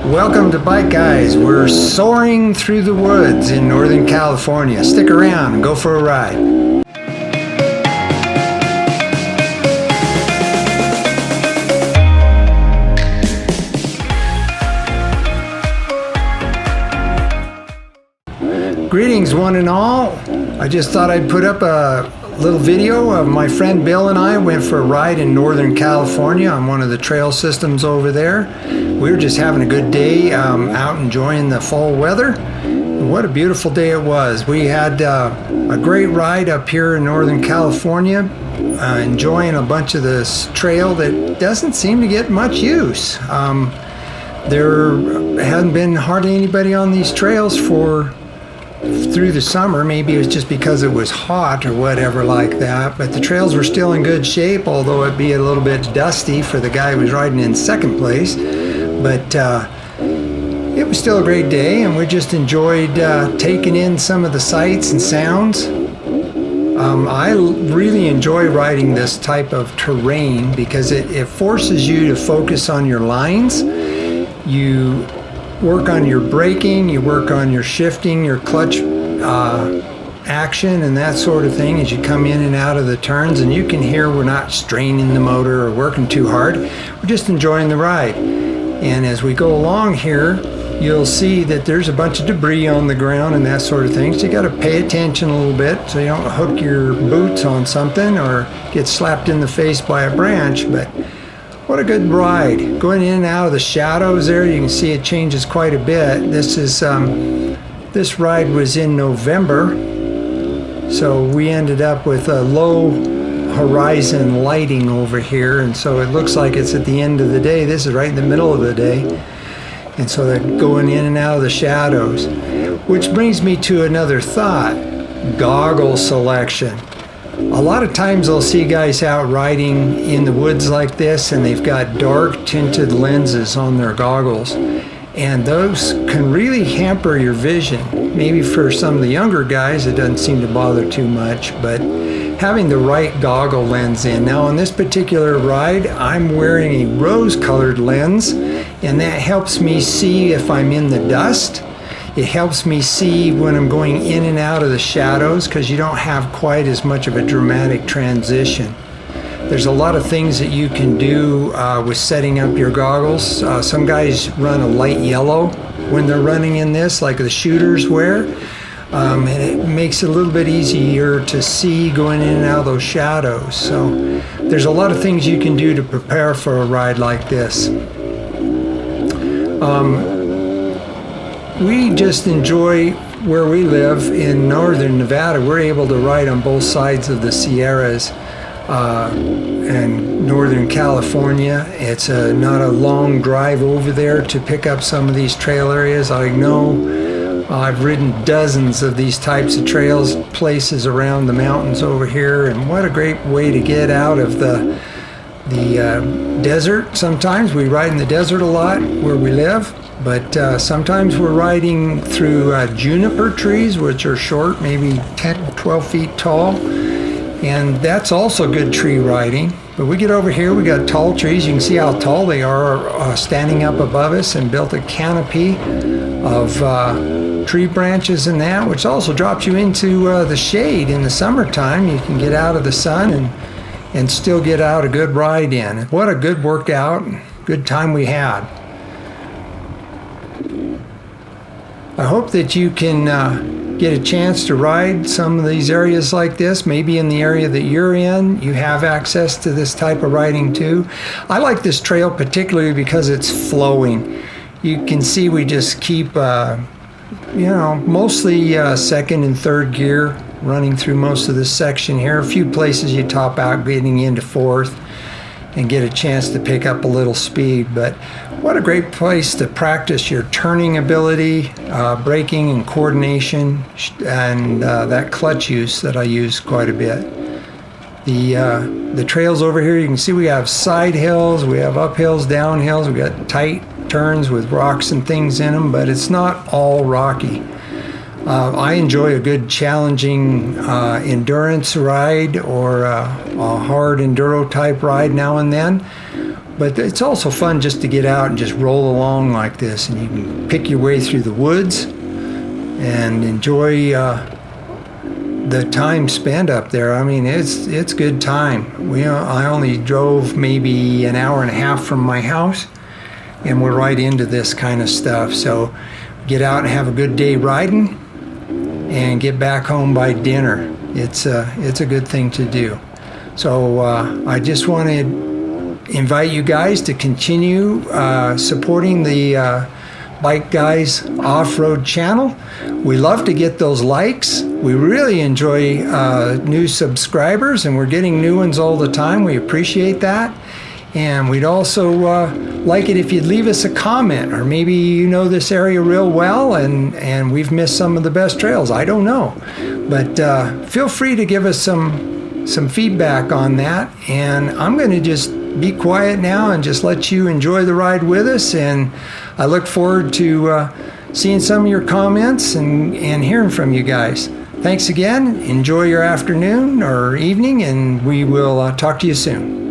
Welcome to Bike Guys. We're soaring through the woods in Northern California. Stick around and go for a ride. Greetings one and all. I just thought I'd put up a little video of my friend Bill and I went for a ride in Northern California on one of the trail systems over there. We were just having a good day out enjoying the fall weather. And what a beautiful day it was. We had a great ride up here in Northern California, enjoying a bunch of this trail that doesn't seem to get much use. There hasn't been hardly anybody on these trails through the summer. Maybe it was just because it was hot or whatever like that, but the trails were still in good shape, although it'd be a little bit dusty for the guy who was riding in second place. But it was still a great day, and we just enjoyed taking in some of the sights and sounds. I really enjoy riding this type of terrain because it forces you to focus on your lines. You work on your braking, you work on your shifting, your clutch action and that sort of thing as you come in and out of the turns, and you can hear we're not straining the motor or working too hard. We're just enjoying the ride. And as we go along here, you'll see that there's a bunch of debris on the ground and that sort of thing, so you got to pay attention a little bit so you don't hook your boots on something or get slapped in the face by a branch. But what a good ride. Going in and out of the shadows there, you can see it changes quite a bit. This ride was in November, so we ended up with a low horizon lighting over here, and so it looks like it's at the end of the day. This is right in the middle of the day, and so they're going in and out of the shadows. Which brings me to another thought: goggle selection. A lot of times I'll see guys out riding in the woods like this, and they've got dark tinted lenses on their goggles, and those can really hamper your vision. Maybe for some of the younger guys it doesn't seem to bother too much, but having the right goggle lens in. Now on this particular ride, I'm wearing a rose-colored lens, and that helps me see if I'm in the dust. It helps me see when I'm going in and out of the shadows, because you don't have quite as much of a dramatic transition. There's a lot of things that you can do with setting up your goggles. Some guys run a light yellow when they're running in this, like the shooters wear. And it makes it a little bit easier to see going in and out of those shadows. So there's a lot of things you can do to prepare for a ride like this. We just enjoy where we live in northern Nevada. We're able to ride on both sides of the Sierras and Northern California. It's not a long drive over there to pick up some of these trail areas. I know I've ridden dozens of these types of trails, places around the mountains over here, and what a great way to get out of the desert. Sometimes we ride in the desert a lot where we live, but sometimes we're riding through juniper trees, which are short, maybe 10, 12 feet tall, and that's also good tree riding. But we get over here, we got tall trees. You can see how tall they are standing up above us, and built a canopy of tree branches and that, which also drops you into the shade in the summertime. You can get out of the sun and still get out a good ride in. What a good workout, good time we had. I hope that you can get a chance to ride some of these areas like this. Maybe in the area that you're in, you have access to this type of riding too. I like this trail particularly because it's flowing. You can see we just keep mostly second and third gear running through most of this section here. A few places you top out getting into fourth and get a chance to pick up a little speed. But what a great place to practice your turning ability, braking and coordination, and that clutch use that I use quite a bit. The trails over here, you can see we have side hills, we have up hills, down hills, we got tight turns with rocks and things in them, but it's not all rocky. I enjoy a good challenging endurance ride or a hard enduro type ride now and then, But it's also fun just to get out and just roll along like this, and you can pick your way through the woods and enjoy the time spent up there. I mean, it's good time. I only drove maybe an hour and a half from my house, and we're right into this kind of stuff. So get out and have a good day riding and get back home by dinner. It's a good thing to do. So I just want to invite you guys to continue supporting the Bike Guys Off-Road channel. We love to get those likes. We really enjoy new subscribers, and we're getting new ones all the time. We appreciate that. And we'd also like it if you'd leave us a comment, or maybe you know this area real well and we've missed some of the best trails. I don't know. But feel free to give us some feedback on that. And I'm going to just be quiet now and just let you enjoy the ride with us. And I look forward to seeing some of your comments and hearing from you guys. Thanks again. Enjoy your afternoon or evening, and we will talk to you soon.